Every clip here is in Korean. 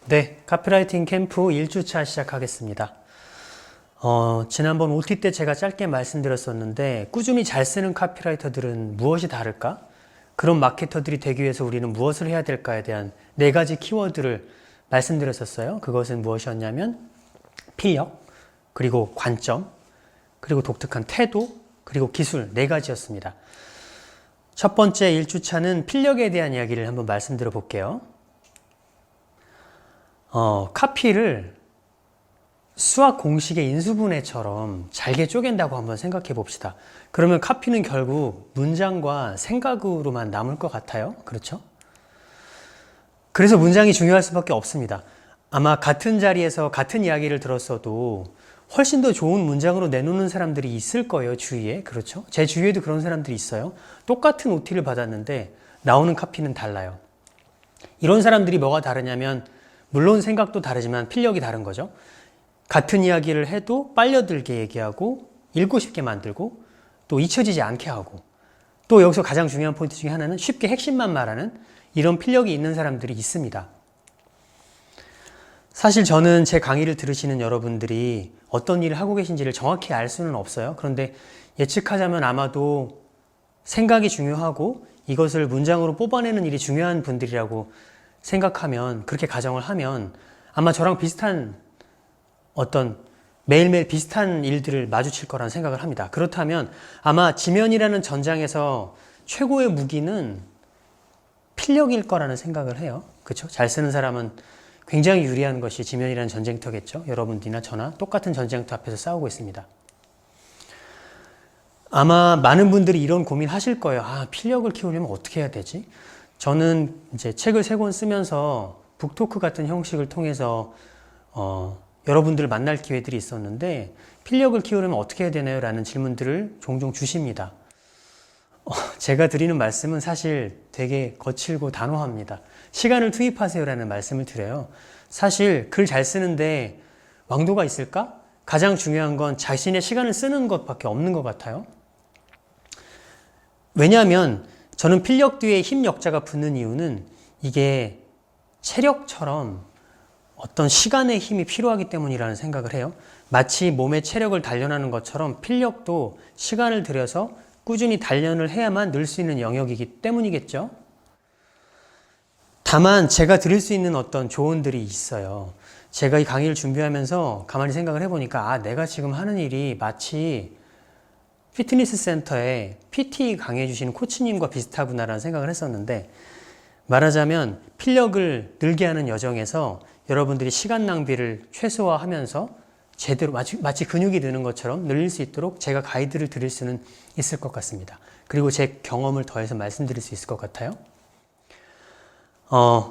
네, 카피라이팅 캠프 1주차 시작하겠습니다. 지난번 OT 때 제가 짧게 말씀드렸었는데 꾸준히 잘 쓰는 카피라이터들은 무엇이 다를까? 그런 마케터들이 되기 위해서 우리는 무엇을 해야 될까에 대한 4가지 키워드를 말씀드렸었어요. 그것은 무엇이었냐면 필력, 그리고 관점, 그리고 독특한 태도, 그리고 기술 4가지였습니다. 첫 번째 1주차는 필력에 대한 이야기를 한번 말씀드려 볼게요. 카피를 수학 공식의 인수분해처럼 잘게 쪼갠다고 한번 생각해 봅시다. 그러면 카피는 결국 문장과 생각으로만 남을 것 같아요. 그렇죠? 그래서 문장이 중요할 수밖에 없습니다. 아마 같은 자리에서 같은 이야기를 들었어도 훨씬 더 좋은 문장으로 내놓는 사람들이 있을 거예요, 주위에. 그렇죠? 제 주위에도 그런 사람들이 있어요. 똑같은 OT를 받았는데 나오는 카피는 달라요. 이런 사람들이 뭐가 다르냐면 물론 생각도 다르지만 필력이 다른 거죠. 같은 이야기를 해도 빨려들게 얘기하고 읽고 싶게 만들고 또 잊혀지지 않게 하고 또 여기서 가장 중요한 포인트 중에 하나는 쉽게 핵심만 말하는 이런 필력이 있는 사람들이 있습니다. 사실 저는 제 강의를 들으시는 여러분들이 어떤 일을 하고 계신지를 정확히 알 수는 없어요. 그런데 예측하자면 아마도 생각이 중요하고 이것을 문장으로 뽑아내는 일이 중요한 분들이라고 생각하면, 그렇게 가정을 하면 아마 저랑 비슷한 어떤 매일매일 비슷한 일들을 마주칠 거라는 생각을 합니다. 그렇다면 아마 지면이라는 전장에서 최고의 무기는 필력일 거라는 생각을 해요. 그렇죠? 잘 쓰는 사람은 굉장히 유리한 것이 지면이라는 전쟁터겠죠. 여러분들이나 저나 똑같은 전쟁터 앞에서 싸우고 있습니다. 아마 많은 분들이 이런 고민 하실 거예요. 필력을 키우려면 어떻게 해야 되지? 저는 이제 책을 3권 쓰면서 북토크 같은 형식을 통해서 여러분들을 만날 기회들이 있었는데 필력을 키우려면 어떻게 해야 되나요? 라는 질문들을 종종 주십니다. 제가 드리는 말씀은 사실 되게 거칠고 단호합니다. 시간을 투입하세요 라는 말씀을 드려요. 사실 글 잘 쓰는데 왕도가 있을까? 가장 중요한 건 자신의 시간을 쓰는 것밖에 없는 것 같아요. 왜냐하면 저는 필력 뒤에 힘 역자가 붙는 이유는 이게 체력처럼 어떤 시간의 힘이 필요하기 때문이라는 생각을 해요. 마치 몸의 체력을 단련하는 것처럼 필력도 시간을 들여서 꾸준히 단련을 해야만 늘 수 있는 영역이기 때문이겠죠. 다만 제가 드릴 수 있는 어떤 조언들이 있어요. 제가 이 강의를 준비하면서 가만히 생각을 해보니까 내가 지금 하는 일이 마치 피트니스 센터에 PT 강의해 주시는 코치님과 비슷하구나라는 생각을 했었는데, 말하자면 필력을 늘게 하는 여정에서 여러분들이 시간 낭비를 최소화하면서 제대로 마치 근육이 느는 것처럼 늘릴 수 있도록 제가 가이드를 드릴 수는 있을 것 같습니다. 그리고 제 경험을 더해서 말씀드릴 수 있을 것 같아요.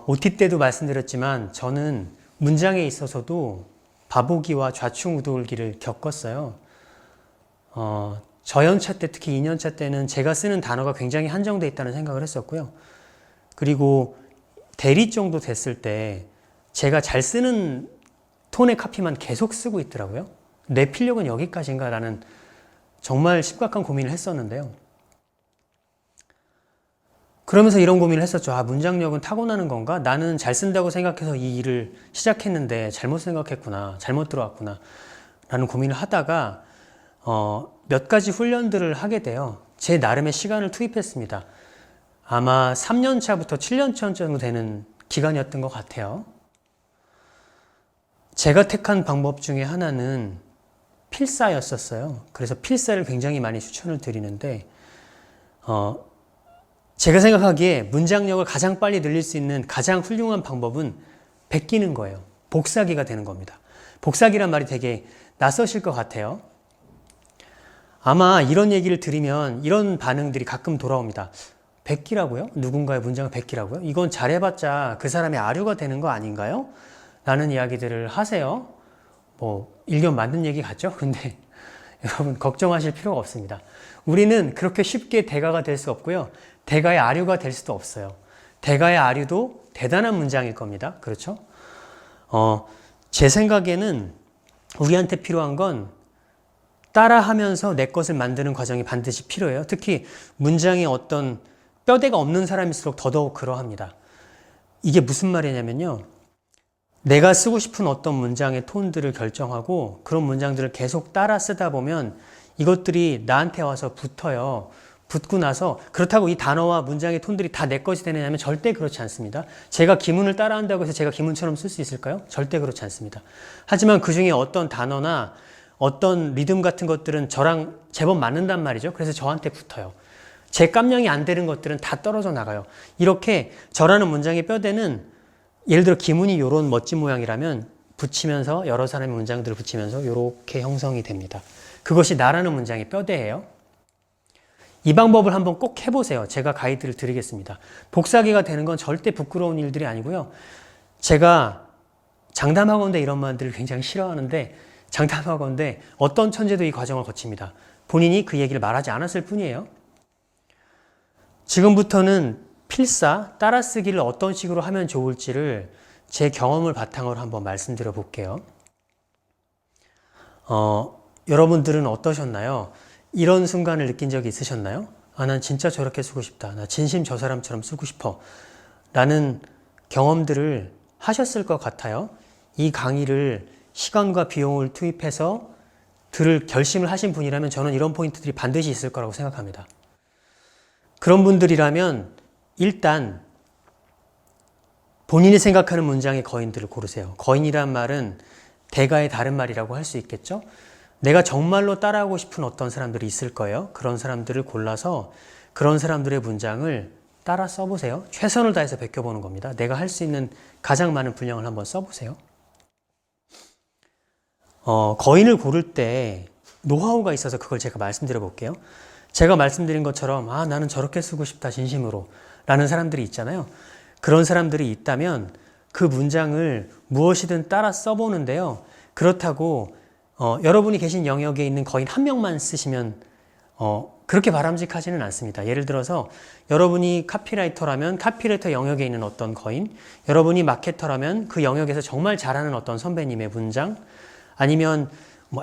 OT 때도 말씀드렸지만 저는 문장에 있어서도 바보기와 좌충우돌기를 겪었어요. 저연차 때, 특히 2년차 때는 제가 쓰는 단어가 굉장히 한정되어 있다는 생각을 했었고요. 그리고 대리 정도 됐을 때 제가 잘 쓰는 톤의 카피만 계속 쓰고 있더라고요. 내 필력은 여기까지인가 라는 정말 심각한 고민을 했었는데요. 그러면서 이런 고민을 했었죠. 문장력은 타고나는 건가? 나는 잘 쓴다고 생각해서 이 일을 시작했는데 잘못 생각했구나, 잘못 들어왔구나 라는 고민을 하다가 몇 가지 훈련들을 하게 돼요. 제 나름의 시간을 투입했습니다. 아마 3년 차부터 7년 차 정도 되는 기간이었던 것 같아요. 제가 택한 방법 중에 하나는 필사였었어요. 그래서 필사를 굉장히 많이 추천을 드리는데 제가 생각하기에 문장력을 가장 빨리 늘릴 수 있는 가장 훌륭한 방법은 베끼는 거예요. 복사기가 되는 겁니다. 복사기란 말이 되게 낯서실 것 같아요. 아마 이런 얘기를 들으면 이런 반응들이 가끔 돌아옵니다. 베끼라고요? 누군가의 문장을 베끼라고요? 이건 잘해봤자 그 사람의 아류가 되는 거 아닌가요? 라는 이야기들을 하세요. 일견 맞는 얘기 같죠? 근데 여러분 걱정하실 필요가 없습니다. 우리는 그렇게 쉽게 대가가 될 수 없고요. 대가의 아류가 될 수도 없어요. 대가의 아류도 대단한 문장일 겁니다. 그렇죠? 제 생각에는 우리한테 필요한 건 따라하면서 내 것을 만드는 과정이 반드시 필요해요. 특히 문장에 어떤 뼈대가 없는 사람일수록 더더욱 그러합니다. 이게 무슨 말이냐면요. 내가 쓰고 싶은 어떤 문장의 톤들을 결정하고 그런 문장들을 계속 따라 쓰다 보면 이것들이 나한테 와서 붙어요. 붙고 나서 그렇다고 이 단어와 문장의 톤들이 다 내 것이 되느냐면 절대 그렇지 않습니다. 제가 기문을 따라한다고 해서 제가 기문처럼 쓸 수 있을까요? 절대 그렇지 않습니다. 하지만 그 중에 어떤 단어나 어떤 리듬 같은 것들은 저랑 제법 맞는단 말이죠. 그래서 저한테 붙어요. 제 깜냥이 안 되는 것들은 다 떨어져 나가요. 이렇게 저라는 문장의 뼈대는 예를 들어 기문이 이런 멋진 모양이라면 붙이면서 여러 사람의 문장들을 붙이면서 이렇게 형성이 됩니다. 그것이 나라는 문장의 뼈대예요. 이 방법을 한번 꼭 해보세요. 제가 가이드를 드리겠습니다. 복사기가 되는 건 절대 부끄러운 일들이 아니고요. 제가 장담하건대 이런 말들을 굉장히 싫어하는데 장담하건대 어떤 천재도 이 과정을 거칩니다. 본인이 그 얘기를 말하지 않았을 뿐이에요. 지금부터는 필사, 따라쓰기를 어떤 식으로 하면 좋을지를 제 경험을 바탕으로 한번 말씀드려 볼게요. 여러분들은 어떠셨나요? 이런 순간을 느낀 적이 있으셨나요? 아, 난 진짜 저렇게 쓰고 싶다. 나 진심 저 사람처럼 쓰고 싶어. 라는 경험들을 하셨을 것 같아요. 이 강의를 시간과 비용을 투입해서 들을 결심을 하신 분이라면 저는 이런 포인트들이 반드시 있을 거라고 생각합니다. 그런 분들이라면 일단 본인이 생각하는 문장의 거인들을 고르세요. 거인이란 말은 대가의 다른 말이라고 할 수 있겠죠? 내가 정말로 따라하고 싶은 어떤 사람들이 있을 거예요. 그런 사람들을 골라서 그런 사람들의 문장을 따라 써보세요. 최선을 다해서 베껴보는 겁니다. 내가 할 수 있는 가장 많은 분량을 한번 써보세요. 거인을 고를 때 노하우가 있어서 그걸 제가 말씀드려 볼게요. 제가 말씀드린 것처럼 아, 나는 저렇게 쓰고 싶다 진심으로 라는 사람들이 있잖아요. 그런 사람들이 있다면 그 문장을 무엇이든 따라 써보는데요. 그렇다고 여러분이 계신 영역에 있는 거인 한 명만 쓰시면 그렇게 바람직하지는 않습니다. 예를 들어서 여러분이 카피라이터라면 카피라이터 영역에 있는 어떤 거인, 여러분이 마케터라면 그 영역에서 정말 잘하는 어떤 선배님의 문장, 아니면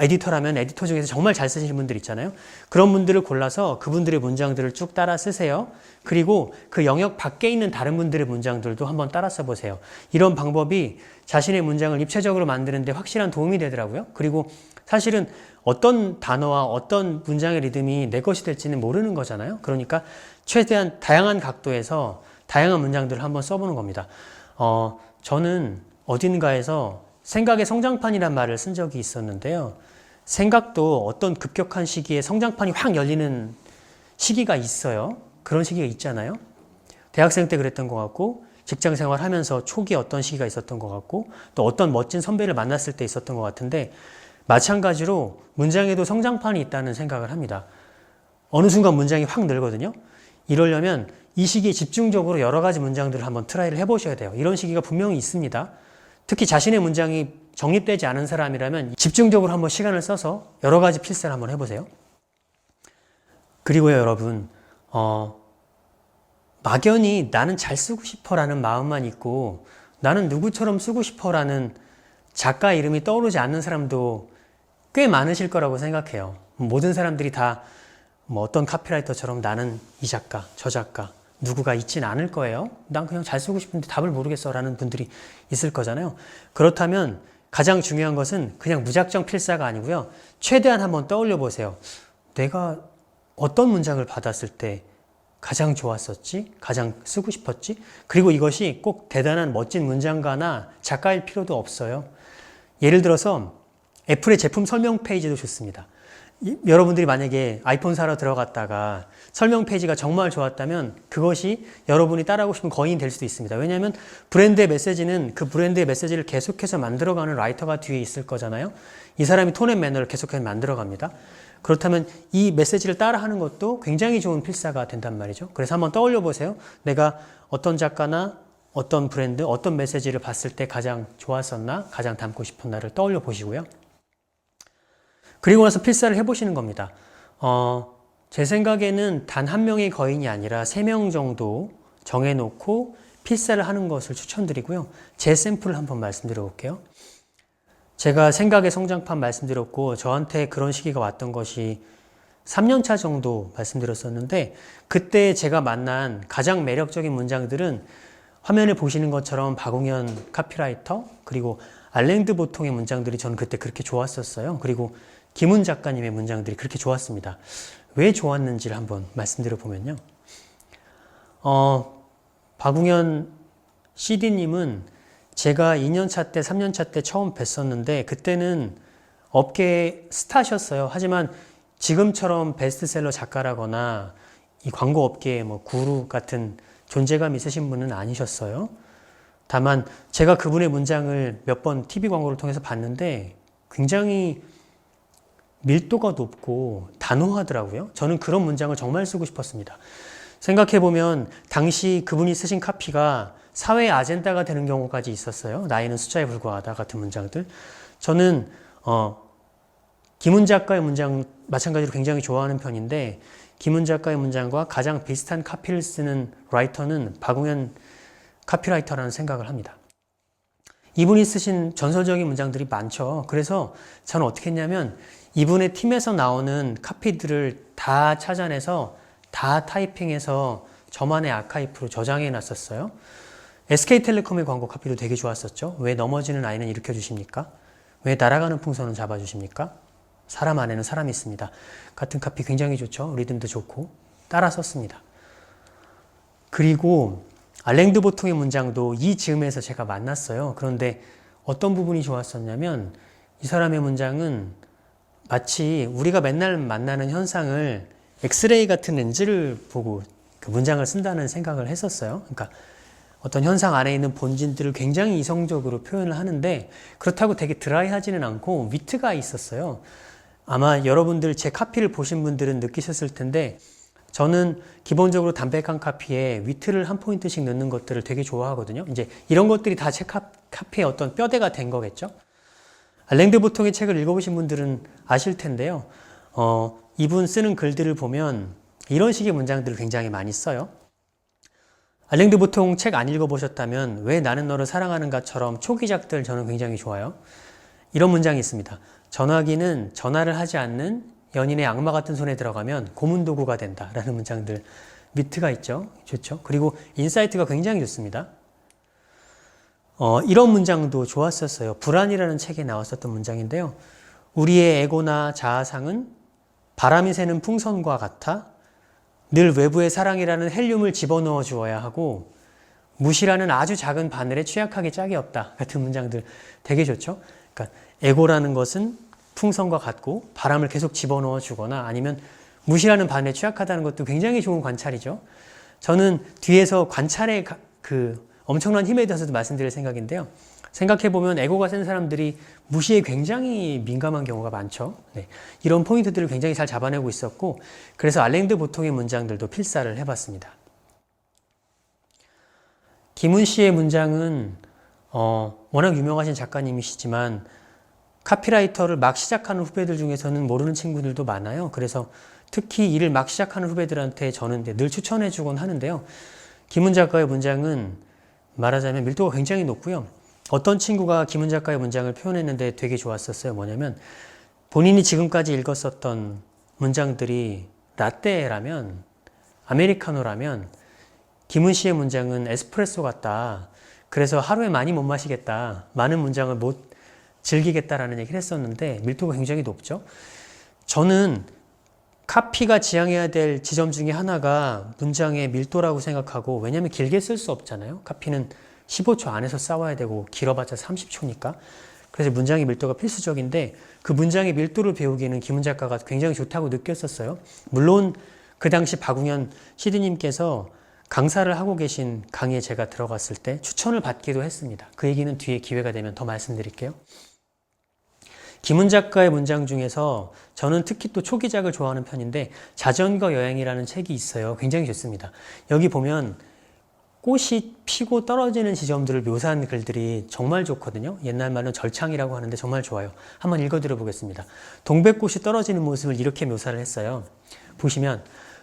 에디터라면 에디터 중에서 정말 잘 쓰시는 분들 있잖아요. 그런 분들을 골라서 그분들의 문장들을 쭉 따라 쓰세요. 그리고 그 영역 밖에 있는 다른 분들의 문장들도 한번 따라 써보세요. 이런 방법이 자신의 문장을 입체적으로 만드는 데 확실한 도움이 되더라고요. 그리고 사실은 어떤 단어와 어떤 문장의 리듬이 내 것이 될지는 모르는 거잖아요. 그러니까 최대한 다양한 각도에서 다양한 문장들을 한번 써보는 겁니다. 저는 어딘가에서 생각의 성장판이란 말을 쓴 적이 있었는데요. 생각도 어떤 급격한 시기에 성장판이 확 열리는 시기가 있어요. 그런 시기가 있잖아요. 대학생 때 그랬던 것 같고 직장 생활하면서 초기에 어떤 시기가 있었던 것 같고 또 어떤 멋진 선배를 만났을 때 있었던 것 같은데 마찬가지로 문장에도 성장판이 있다는 생각을 합니다. 어느 순간 문장이 확 늘거든요. 이러려면 이 시기에 집중적으로 여러 가지 문장들을 한번 트라이를 해보셔야 돼요. 이런 시기가 분명히 있습니다. 특히 자신의 문장이 정립되지 않은 사람이라면 집중적으로 한번 시간을 써서 여러 가지 필사를 한번 해보세요. 그리고요, 여러분, 막연히 나는 잘 쓰고 싶어라는 마음만 있고 나는 누구처럼 쓰고 싶어라는 작가 이름이 떠오르지 않는 사람도 꽤 많으실 거라고 생각해요. 모든 사람들이 다 어떤 카피라이터처럼 나는 이 작가, 저 작가, 누구가 있진 않을 거예요. 난 그냥 잘 쓰고 싶은데 답을 모르겠어 라는 분들이 있을 거잖아요. 그렇다면 가장 중요한 것은 그냥 무작정 필사가 아니고요. 최대한 한번 떠올려 보세요. 내가 어떤 문장을 받았을 때 가장 좋았었지? 가장 쓰고 싶었지? 그리고 이것이 꼭 대단한 멋진 문장가나 작가일 필요도 없어요. 예를 들어서 애플의 제품 설명 페이지도 좋습니다. 여러분들이 만약에 아이폰 사러 들어갔다가 설명 페이지가 정말 좋았다면 그것이 여러분이 따라하고 싶은 거인이 될 수도 있습니다. 왜냐하면 브랜드의 메시지는 그 브랜드의 메시지를 계속해서 만들어가는 라이터가 뒤에 있을 거잖아요. 이 사람이 톤 앤 매너를 계속해서 만들어갑니다. 그렇다면 이 메시지를 따라하는 것도 굉장히 좋은 필사가 된단 말이죠. 그래서 한번 떠올려 보세요. 내가 어떤 작가나 어떤 브랜드, 어떤 메시지를 봤을 때 가장 좋았었나, 가장 담고 싶었나를 떠올려 보시고요. 그리고 나서 필사를 해보시는 겁니다. 제 생각에는 단 한 명의 거인이 아니라 3명 정도 정해놓고 필사를 하는 것을 추천드리고요. 제 샘플을 한번 말씀드려 볼게요. 제가 생각의 성장판 말씀드렸고 저한테 그런 시기가 왔던 것이 3년차 정도 말씀드렸었는데 그때 제가 만난 가장 매력적인 문장들은 화면에 보시는 것처럼 박웅현 카피라이터 그리고 알랭드 보통의 문장들이 저는 그때 그렇게 좋았었어요. 그리고 김훈 작가님의 문장들이 그렇게 좋았습니다. 왜 좋았는지를 한번 말씀드려 보면요. 박웅현 CD님은 제가 2년차 때, 3년차 때 처음 뵀었는데 그때는 업계의 스타셨어요. 하지만 지금처럼 베스트셀러 작가라거나 이 광고 업계의 뭐 구루 같은 존재감 있으신 분은 아니셨어요. 다만 제가 그분의 문장을 몇 번 TV 광고를 통해서 봤는데 굉장히 밀도가 높고 단호하더라고요. 저는 그런 문장을 정말 쓰고 싶었습니다. 생각해보면 당시 그분이 쓰신 카피가 사회의 아젠다가 되는 경우까지 있었어요. 나이는 숫자에 불과하다 같은 문장들. 저는 김훈 작가의 문장 마찬가지로 굉장히 좋아하는 편인데 김훈 작가의 문장과 가장 비슷한 카피를 쓰는 라이터는 박웅현 카피라이터라는 생각을 합니다. 이분이 쓰신 전설적인 문장들이 많죠. 그래서 저는 어떻게 했냐면 이분의 팀에서 나오는 카피들을 다 찾아내서 다 타이핑해서 저만의 아카이브로 저장해 놨었어요. SK텔레콤의 광고 카피도 되게 좋았었죠. 왜 넘어지는 아이는 일으켜 주십니까? 왜 날아가는 풍선은 잡아 주십니까? 사람 안에는 사람이 있습니다. 같은 카피 굉장히 좋죠. 리듬도 좋고 따라 썼습니다. 그리고 알랭드 보통의 문장도 이 즈음에서 제가 만났어요. 그런데 어떤 부분이 좋았었냐면 이 사람의 문장은 마치 우리가 맨날 만나는 현상을 엑스레이 같은 렌즈를 보고 그 문장을 쓴다는 생각을 했었어요. 그러니까 어떤 현상 안에 있는 본질들을 굉장히 이성적으로 표현을 하는데 그렇다고 되게 드라이하지는 않고 위트가 있었어요. 아마 여러분들 제 카피를 보신 분들은 느끼셨을 텐데 저는 기본적으로 담백한 카피에 위트를 한 포인트씩 넣는 것들을 되게 좋아하거든요. 이제 이런 것들이 다 제 카피의 어떤 뼈대가 된 거겠죠. 알랭드 보통의 책을 읽어보신 분들은 아실 텐데요. 이분 쓰는 글들을 보면 이런 식의 문장들을 굉장히 많이 써요. 알랭드 보통 책 안 읽어보셨다면 왜 나는 너를 사랑하는가처럼 초기작들 저는 굉장히 좋아요. 이런 문장이 있습니다. 전화기는 전화를 하지 않는 연인의 악마 같은 손에 들어가면 고문도구가 된다라는 문장들 위트가 있죠. 좋죠. 그리고 인사이트가 굉장히 좋습니다. 이런 문장도 좋았었어요. 불안이라는 책에 나왔었던 문장인데요. 우리의 에고나 자아상은 바람이 새는 풍선과 같아 늘 외부의 사랑이라는 헬륨을 집어넣어 주어야 하고 무시라는 아주 작은 바늘에 취약하게 짝이 없다 같은 문장들 되게 좋죠. 그러니까 에고라는 것은 풍선과 같고 바람을 계속 집어넣어 주거나 아니면 무시라는 바늘에 취약하다는 것도 굉장히 좋은 관찰이죠. 저는 뒤에서 관찰의 그 엄청난 힘에 대해서도 말씀드릴 생각인데요. 생각해보면 에고가 센 사람들이 무시에 굉장히 민감한 경우가 많죠. 네. 이런 포인트들을 굉장히 잘 잡아내고 있었고 그래서 알랭드 보통의 문장들도 필사를 해봤습니다. 김훈 씨의 문장은 워낙 유명하신 작가님이시지만 카피라이터를 막 시작하는 후배들 중에서는 모르는 친구들도 많아요. 그래서 특히 일을 막 시작하는 후배들한테 저는 늘 추천해주곤 하는데요. 김훈 작가의 문장은 말하자면 밀도가 굉장히 높고요. 어떤 친구가 김훈 작가의 문장을 표현했는데 되게 좋았었어요. 뭐냐면 본인이 지금까지 읽었었던 문장들이 라떼라면 아메리카노라면 김훈 씨의 문장은 에스프레소 같다. 그래서 하루에 많이 못 마시겠다. 많은 문장을 못 즐기겠다라는 얘기를 했었는데 밀도가 굉장히 높죠. 저는 카피가 지향해야 될 지점 중에 하나가 문장의 밀도라고 생각하고 왜냐하면 길게 쓸 수 없잖아요. 카피는 15초 안에서 싸워야 되고 길어봤자 30초니까. 그래서 문장의 밀도가 필수적인데 그 문장의 밀도를 배우기에는 김훈 작가가 굉장히 좋다고 느꼈었어요. 물론 그 당시 박웅현 CD님께서 강사를 하고 계신 강의에 제가 들어갔을 때 추천을 받기도 했습니다. 그 얘기는 뒤에 기회가 되면 더 말씀드릴게요. 김훈 작가의 문장 중에서 저는 특히 또 초기작을 좋아하는 편인데 자전거 여행이라는 책이 있어요. 굉장히 좋습니다. 여기 보면 꽃이 피고 떨어지는 지점들을 묘사한 글들이 정말 좋거든요. 옛날 말로 절창이라고 하는데 정말 좋아요. 한번 읽어드려 보겠습니다. 동백꽃이 떨어지는 모습을 이렇게 묘사를 했어요. 보시면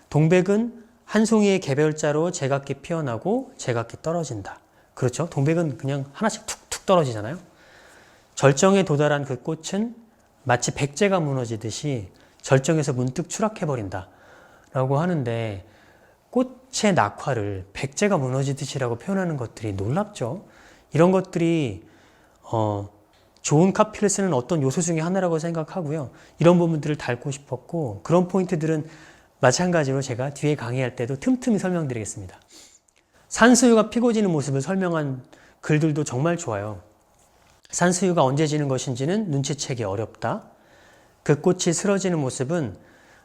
동백은 한 송이의 개별자로 제각기 피어나고 제각기 떨어진다. 그렇죠? 동백은 그냥 하나씩 툭툭 떨어지잖아요. 절정에 도달한 그 꽃은 마치 백제가 무너지듯이 절정에서 문득 추락해버린다 라고 하는데 꽃의 낙화를 백제가 무너지듯이라고 표현하는 것들이 놀랍죠. 이런 것들이 좋은 카피를 쓰는 어떤 요소 중에 하나라고 생각하고요. 이런 부분들을 닳고 싶었고 그런 포인트들은 마찬가지로 제가 뒤에 강의할 때도 틈틈이 설명드리겠습니다. 산수유가 피고 지는 모습을 설명한 글들도 정말 좋아요. 산수유가 언제 지는 것인지는 눈치채기 어렵다. 그 꽃이 쓰러지는 모습은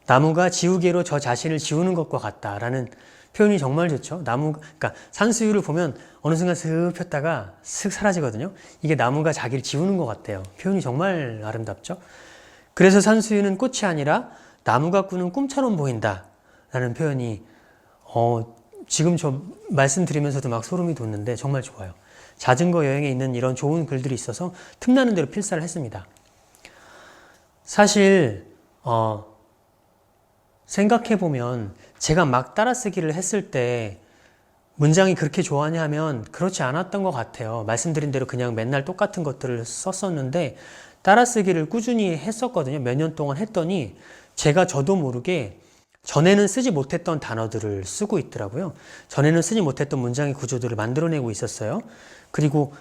나무가 지우개로 저 자신을 지우는 것과 같다라는 표현이 정말 좋죠. 그러니까 산수유를 보면 어느 순간 슥 폈다가 슥 사라지거든요. 이게 나무가 자기를 지우는 것 같대요. 표현이 정말 아름답죠. 그래서 산수유는 꽃이 아니라 나무가 꾸는 꿈처럼 보인다라는 표현이 지금 저 말씀드리면서도 막 소름이 돋는데 정말 좋아요. 자전거 여행에 있는 이런 좋은 글들이 있어서 틈나는 대로 필사를 했습니다. 사실 생각해보면 제가 막 따라쓰기를 했을 때 문장이 그렇게 좋아하냐 하면 그렇지 않았던 것 같아요. 말씀드린 대로 그냥 맨날 똑같은 것들을 썼었는데 따라쓰기를 꾸준히 했었거든요. 몇 년 동안 했더니 제가 저도 모르게 전에는 쓰지 못했던 단어들을 쓰고 있더라고요. 전에는 쓰지 못했던 문장의 구조들을 만들어내고 있었어요. 그리고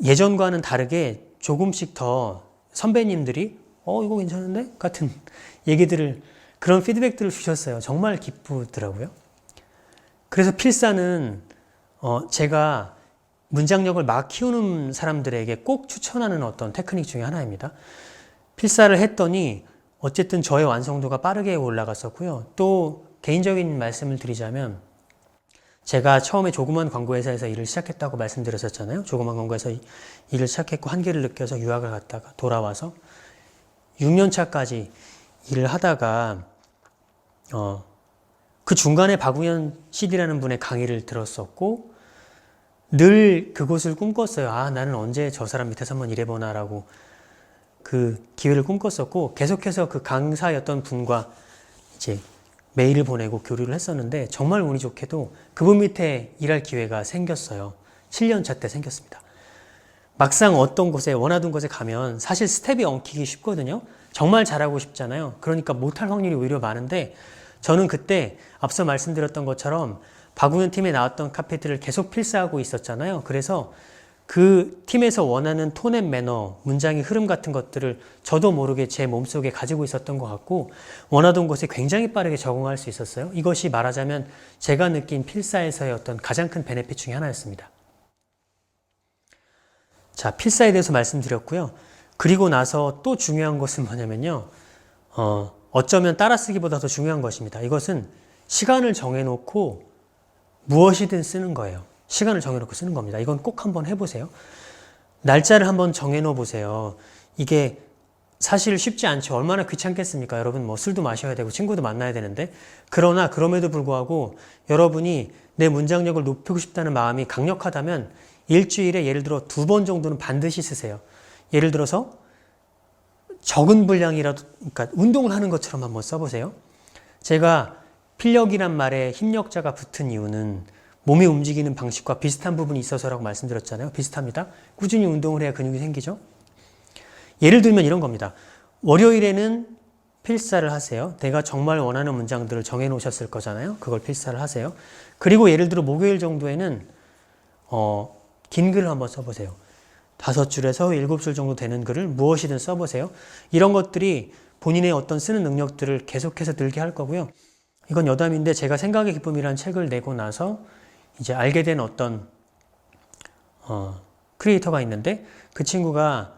예전과는 다르게 조금씩 더 선배님들이 이거 괜찮은데? 같은 얘기들을 그런 피드백들을 주셨어요. 정말 기쁘더라고요. 그래서 필사는 제가 문장력을 막 키우는 사람들에게 꼭 추천하는 어떤 테크닉 중에 하나입니다. 필사를 했더니 어쨌든 저의 완성도가 빠르게 올라갔었고요. 또 개인적인 말씀을 드리자면 제가 처음에 조그만 광고회사에서 일을 시작했다고 말씀드렸었잖아요. 조그만 광고회사 일을 시작했고 한계를 느껴서 유학을 갔다가 돌아와서 6년 차까지 일을 하다가 그 중간에 박우현 CD라는 분의 강의를 들었었고 늘 그곳을 꿈꿨어요. 나는 언제 저 사람 밑에서 한번 일해보나라고 그 기회를 꿈꿨었고 계속해서 그 강사였던 분과 이제 메일을 보내고 교류를 했었는데 정말 운이 좋게도 그분 밑에 일할 기회가 생겼어요. 7년 차 때 생겼습니다. 막상 어떤 곳에 원하던 곳에 가면 사실 스텝이 엉키기 쉽거든요. 정말 잘하고 싶잖아요. 그러니까 못할 확률이 오히려 많은데 저는 그때 앞서 말씀드렸던 것처럼 박우현 팀에 나왔던 카피들을 계속 필사하고 있었잖아요. 그래서 그 팀에서 원하는 톤 앤 매너, 문장의 흐름 같은 것들을 저도 모르게 제 몸속에 가지고 있었던 것 같고 원하던 곳에 굉장히 빠르게 적응할 수 있었어요. 이것이 말하자면 제가 느낀 필사에서의 어떤 가장 큰 베네핏 중에 하나였습니다. 자, 필사에 대해서 말씀드렸고요. 그리고 나서 또 중요한 것은 뭐냐면요. 어쩌면 따라쓰기보다 더 중요한 것입니다. 이것은 시간을 정해놓고 무엇이든 쓰는 거예요. 시간을 정해놓고 쓰는 겁니다. 이건 꼭 한번 해보세요. 날짜를 한번 정해놓어 보세요. 이게 사실 쉽지 않죠. 얼마나 귀찮겠습니까? 여러분 뭐 술도 마셔야 되고 친구도 만나야 되는데 그러나 그럼에도 불구하고 여러분이 내 문장력을 높이고 싶다는 마음이 강력하다면 일주일에 예를 들어 2번 정도는 반드시 쓰세요. 예를 들어서 적은 분량이라도 그러니까 운동을 하는 것처럼 한번 써보세요. 제가 필력이란 말에 힘력자가 붙은 이유는 몸이 움직이는 방식과 비슷한 부분이 있어서라고 말씀드렸잖아요. 비슷합니다. 꾸준히 운동을 해야 근육이 생기죠. 예를 들면 이런 겁니다. 월요일에는 필사를 하세요. 내가 정말 원하는 문장들을 정해 놓으셨을 거잖아요. 그걸 필사를 하세요. 그리고 예를 들어 목요일 정도에는 긴 글을 한번 써보세요. 5줄에서 7줄 정도 되는 글을 무엇이든 써보세요. 이런 것들이 본인의 어떤 쓰는 능력들을 계속해서 늘게 할 거고요. 이건 여담인데 제가 생각의 기쁨이라는 책을 내고 나서 이제 알게 된 어떤 크리에이터가 있는데 그 친구가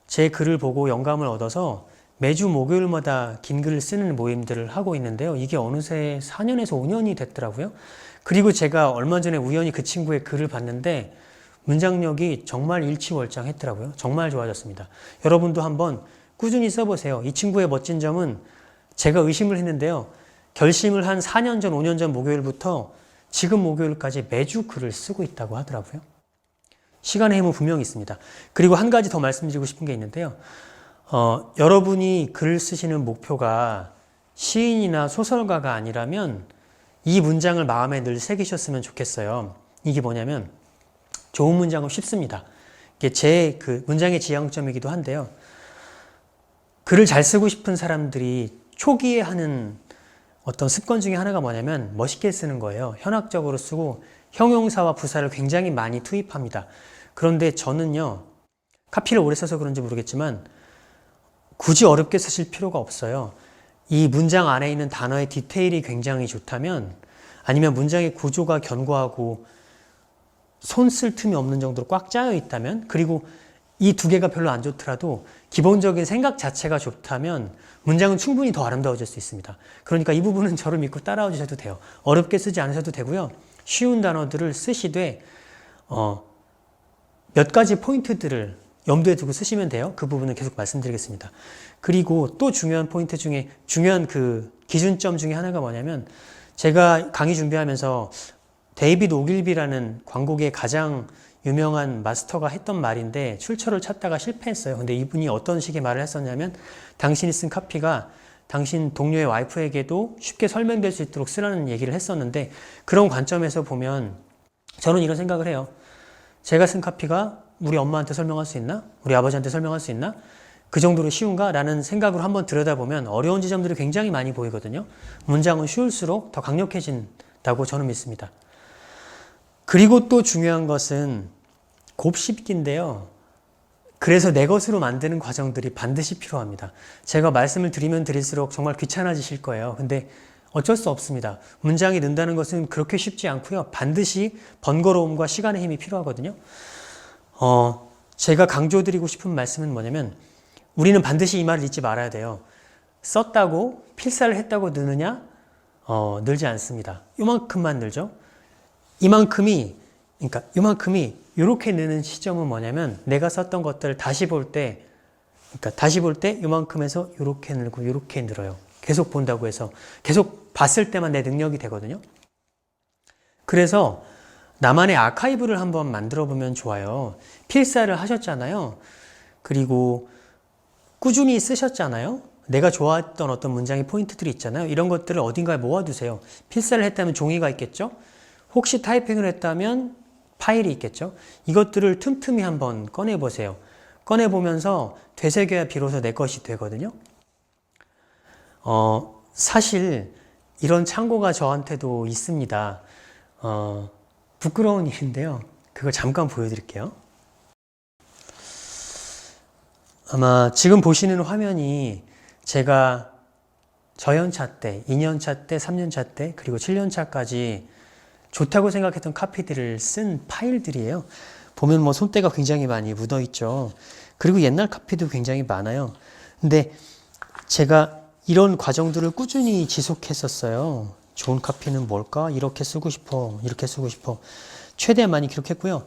제 글을 보고 영감을 얻어서 매주 목요일마다 긴 글을 쓰는 모임들을 하고 있는데요. 이게 어느새 4년에서 5년이 됐더라고요. 그리고 제가 얼마 전에 우연히 그 친구의 글을 봤는데 문장력이 정말 일취월장했더라고요. 정말 좋아졌습니다. 여러분도 한번 꾸준히 써보세요. 이 친구의 멋진 점은 제가 의심을 했는데요. 결심을 한 4년 전, 5년 전 목요일부터 지금 목요일까지 매주 글을 쓰고 있다고 하더라고요. 시간의 힘은 분명히 있습니다. 그리고 한 가지 더 말씀드리고 싶은 게 있는데요. 여러분이 글을 쓰시는 목표가 시인이나 소설가가 아니라면 이 문장을 마음에 늘 새기셨으면 좋겠어요. 이게 뭐냐면 좋은 문장은 쉽습니다. 이게 제 그 문장의 지향점이기도 한데요. 글을 잘 쓰고 싶은 사람들이 초기에 하는 어떤 습관 중에 하나가 뭐냐면 멋있게 쓰는 거예요. 현학적으로 쓰고 형용사와 부사를 굉장히 많이 투입합니다. 그런데 저는요, 카피를 오래 써서 그런지 모르겠지만 굳이 어렵게 쓰실 필요가 없어요. 이 문장 안에 있는 단어의 디테일이 굉장히 좋다면, 아니면 문장의 구조가 견고하고 손 쓸 틈이 없는 정도로 꽉 짜여 있다면, 그리고 이 두 개가 별로 안 좋더라도 기본적인 생각 자체가 좋다면 문장은 충분히 더 아름다워질 수 있습니다. 그러니까 이 부분은 저를 믿고 따라와 주셔도 돼요. 어렵게 쓰지 않으셔도 되고요. 쉬운 단어들을 쓰시되 몇 가지 포인트들을 염두에 두고 쓰시면 돼요. 그 부분은 계속 말씀드리겠습니다. 그리고 또 중요한 포인트 중에, 중요한 그 기준점 중에 하나가 뭐냐면, 제가 강의 준비하면서 데이비드 오길비라는 광고계 가장 유명한 마스터가 했던 말인데 출처를 찾다가 실패했어요. 근데 이분이 어떤 식의 말을 했었냐면, 당신이 쓴 카피가 당신 동료의 와이프에게도 쉽게 설명될 수 있도록 쓰라는 얘기를 했었는데, 그런 관점에서 보면 저는 이런 생각을 해요. 제가 쓴 카피가 우리 엄마한테 설명할 수 있나? 우리 아버지한테 설명할 수 있나? 그 정도로 쉬운가? 라는 생각으로 한번 들여다보면 어려운 지점들이 굉장히 많이 보이거든요. 문장은 쉬울수록 더 강력해진다고 저는 믿습니다. 그리고 또 중요한 것은 곱씹기인데요. 그래서 내 것으로 만드는 과정들이 반드시 필요합니다. 제가 말씀을 드리면 드릴수록 정말 귀찮아지실 거예요. 근데 어쩔 수 없습니다. 문장이 는다는 것은 그렇게 쉽지 않고요. 반드시 번거로움과 시간의 힘이 필요하거든요. 제가 강조드리고 싶은 말씀은 뭐냐면, 우리는 반드시 이 말을 잊지 말아야 돼요. 썼다고 필사를 했다고 느느냐? 늘지 않습니다. 요만큼만 늘죠. 이만큼이 이렇게 느는 시점은 뭐냐면, 내가 썼던 것들을 다시 볼 때 요만큼에서 요렇게 늘고 요렇게 늘어요. 계속 본다고 해서 계속 봤을 때만 내 능력이 되거든요. 그래서 나만의 아카이브를 한번 만들어 보면 좋아요. 필사를 하셨잖아요. 그리고 꾸준히 쓰셨잖아요. 내가 좋아했던 어떤 문장의 포인트들이 있잖아요. 이런 것들을 어딘가에 모아두세요. 필사를 했다면 종이가 있겠죠. 혹시 타이핑을 했다면 파일이 있겠죠. 이것들을 틈틈이 한번 꺼내보세요. 꺼내보면서 되새겨야 비로소 내 것이 되거든요. 사실 이런 창고가 저한테도 있습니다. 부끄러운 일인데요. 그걸 잠깐 보여드릴게요. 아마 지금 보시는 화면이 제가 저연차 때, 2년차 때, 3년차 때, 그리고 7년차까지 좋다고 생각했던 카피들을 쓴 파일들이에요. 보면 뭐 손때가 굉장히 많이 묻어 있죠. 그리고 옛날 카피도 굉장히 많아요. 근데 제가 이런 과정들을 꾸준히 지속했었어요. 좋은 카피는 뭘까? 이렇게 쓰고 싶어. 이렇게 쓰고 싶어. 최대한 많이 기록했고요.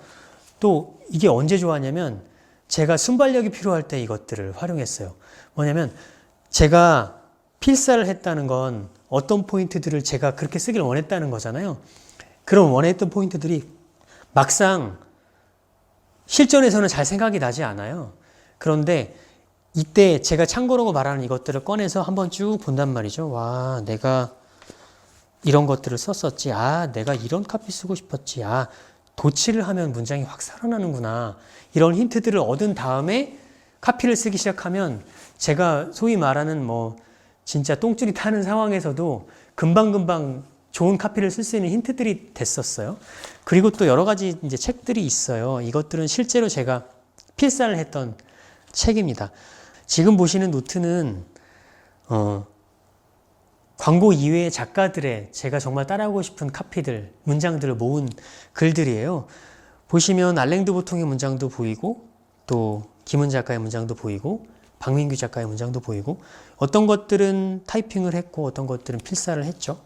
또 이게 언제 좋았냐면, 제가 순발력이 필요할 때 이것들을 활용했어요. 뭐냐면, 제가 필사를 했다는 건 어떤 포인트들을 제가 그렇게 쓰기를 원했다는 거잖아요. 그런 원했던 포인트들이 막상 실전에서는 잘 생각이 나지 않아요. 그런데 이때 제가 참고라고 말하는 이것들을 꺼내서 한번 쭉 본단 말이죠. 와, 내가 이런 것들을 썼었지. 내가 이런 카피 쓰고 싶었지. 도치를 하면 문장이 확 살아나는구나. 이런 힌트들을 얻은 다음에 카피를 쓰기 시작하면, 제가 소위 말하는 진짜 똥줄이 타는 상황에서도 금방금방 좋은 카피를 쓸 수 있는 힌트들이 됐었어요. 그리고 또 여러 가지 이제 책들이 있어요. 이것들은 실제로 제가 필사를 했던 책입니다. 지금 보시는 노트는 광고 이외의 작가들의 제가 정말 따라하고 싶은 카피들, 문장들을 모은 글들이에요. 보시면 알랭드 보통의 문장도 보이고, 또 김은 작가의 문장도 보이고, 박민규 작가의 문장도 보이고, 어떤 것들은 타이핑을 했고 어떤 것들은 필사를 했죠.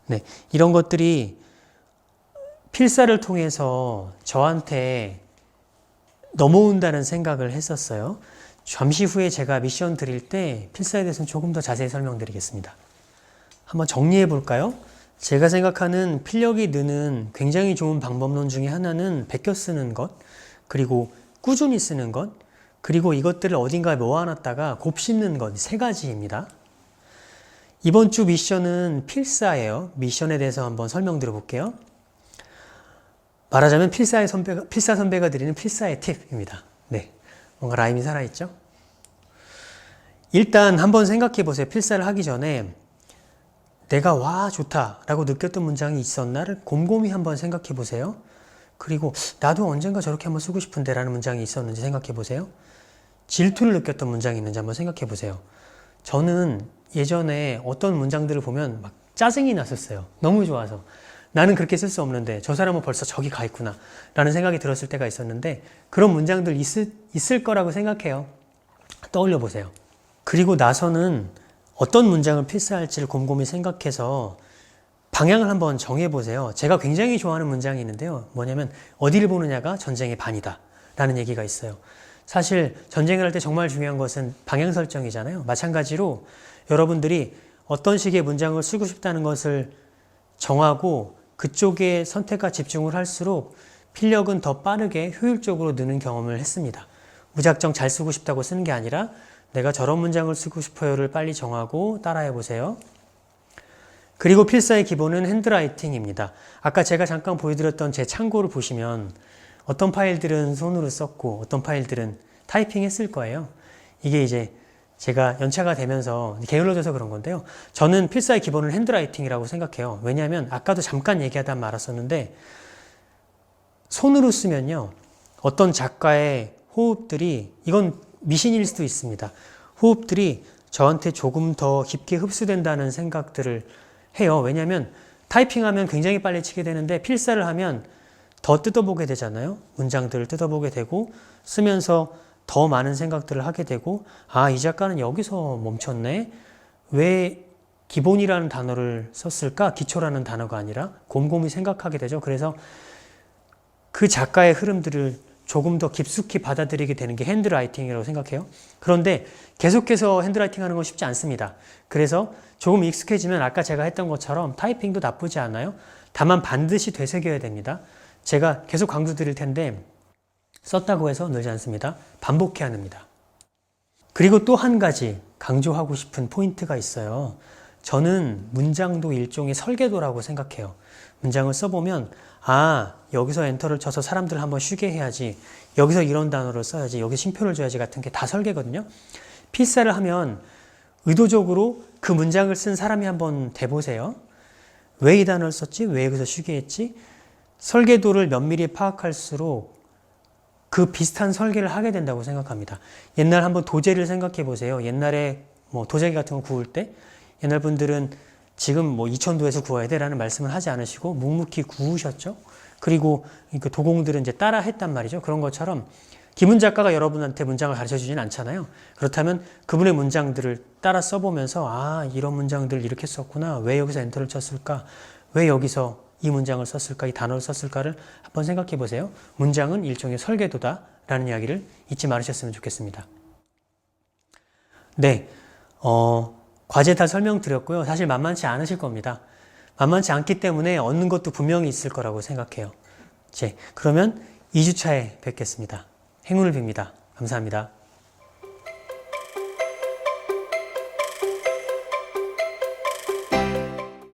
네, 이런 것들이 필사를 통해서 저한테 넘어온다는 생각을 했었어요. 잠시 후에 제가 미션 드릴 때 필사에 대해서는 조금 더 자세히 설명드리겠습니다. 한번 정리해 볼까요? 제가 생각하는 필력이 느는 굉장히 좋은 방법론 중에 하나는 베껴 쓰는 것, 그리고 꾸준히 쓰는 것, 그리고 이것들을 어딘가에 모아놨다가 곱씹는 것, 세 가지입니다. 이번 주 미션은 필사예요. 미션에 대해서 한번 설명드려 볼게요. 말하자면 필사 선배가 드리는 필사의 팁입니다. 네, 뭔가 라임이 살아있죠? 일단 한번 생각해 보세요. 필사를 하기 전에 내가 와 좋다 라고 느꼈던 문장이 있었나를 곰곰이 한번 생각해 보세요. 그리고 나도 언젠가 저렇게 한번 쓰고 싶은데 라는 문장이 있었는지 생각해 보세요. 질투를 느꼈던 문장이 있는지 한번 생각해 보세요. 저는 예전에 어떤 문장들을 보면 막 짜증이 났었어요. 너무 좋아서. 나는 그렇게 쓸 수 없는데 저 사람은 벌써 저기 가 있구나 라는 생각이 들었을 때가 있었는데 그런 문장들 있을 거라고 생각해요. 떠올려 보세요. 그리고 나서는 어떤 문장을 필사할지를 곰곰이 생각해서 방향을 한번 정해보세요. 제가 굉장히 좋아하는 문장이 있는데요. 뭐냐면 어디를 보느냐가 전쟁의 반이다 라는 얘기가 있어요. 사실 전쟁을 할 때 정말 중요한 것은 방향 설정이잖아요. 마찬가지로 여러분들이 어떤 식의 문장을 쓰고 싶다는 것을 정하고 그쪽에 선택과 집중을 할수록 필력은 더 빠르게 효율적으로 느는 경험을 했습니다. 무작정 잘 쓰고 싶다고 쓰는 게 아니라 내가 저런 문장을 쓰고 싶어요를 빨리 정하고 따라해 보세요. 그리고 필사의 기본은 핸드라이팅입니다. 아까 제가 잠깐 보여드렸던 제 참고를 보시면 어떤 파일들은 손으로 썼고 어떤 파일들은 타이핑했을 거예요. 이게 이제 제가 연차가 되면서 게을러져서 그런 건데요. 저는 필사의 기본은 핸드라이팅이라고 생각해요. 왜냐하면 아까도 잠깐 얘기하다 말았었는데 손으로 쓰면요. 어떤 작가의 호흡들이 이건 미신일 수도 있습니다. 호흡들이 저한테 조금 더 깊게 흡수된다는 생각들을 해요. 왜냐하면 타이핑하면 굉장히 빨리 치게 되는데 필사를 하면 더 뜯어보게 되잖아요. 문장들을 뜯어보게 되고 쓰면서 더 많은 생각들을 하게 되고 아, 이 작가는 여기서 멈췄네. 왜 기본이라는 단어를 썼을까? 기초라는 단어가 아니라 곰곰이 생각하게 되죠. 그래서 그 작가의 흐름들을 조금 더 깊숙이 받아들이게 되는 게 핸드라이팅이라고 생각해요. 그런데 계속해서 핸드라이팅 하는 건 쉽지 않습니다. 그래서 조금 익숙해지면 아까 제가 했던 것처럼 타이핑도 나쁘지 않아요. 다만 반드시 되새겨야 됩니다. 제가 계속 강조 드릴 텐데 썼다고 해서 늘지 않습니다. 반복해야 합니다. 그리고 또 한 가지 강조하고 싶은 포인트가 있어요. 저는 문장도 일종의 설계도라고 생각해요. 문장을 써보면 아, 여기서 엔터를 쳐서 사람들을 한번 쉬게 해야지, 여기서 이런 단어를 써야지, 여기 쉼표를 줘야지 같은 게 다 설계거든요. 필사를 하면 의도적으로 그 문장을 쓴 사람이 한번 대보세요. 왜 이 단어를 썼지? 왜 여기서 쉬게 했지? 설계도를 면밀히 파악할수록 그 비슷한 설계를 하게 된다고 생각합니다. 옛날 한번 도제를 생각해 보세요. 옛날에 뭐 도자기 같은 거 구울 때 옛날 분들은 지금 뭐 2000도에서 구워야 돼라는 말씀을 하지 않으시고 묵묵히 구우셨죠. 그리고 그 도공들은 이제 따라 했단 말이죠. 그런 것처럼 김은 작가가 여러분한테 문장을 가르쳐 주진 않잖아요. 그렇다면 그분의 문장들을 따라 써보면서 아, 이런 문장들 이렇게 썼구나. 왜 여기서 엔터를 쳤을까? 왜 여기서 이 문장을 썼을까? 이 단어를 썼을까를 한번 생각해 보세요. 문장은 일종의 설계도다라는 이야기를 잊지 말으셨으면 좋겠습니다. 네, 과제 다 설명드렸고요. 사실 만만치 않으실 겁니다. 만만치 않기 때문에 얻는 것도 분명히 있을 거라고 생각해요. 그러면 2주차에 뵙겠습니다. 행운을 빕니다. 감사합니다.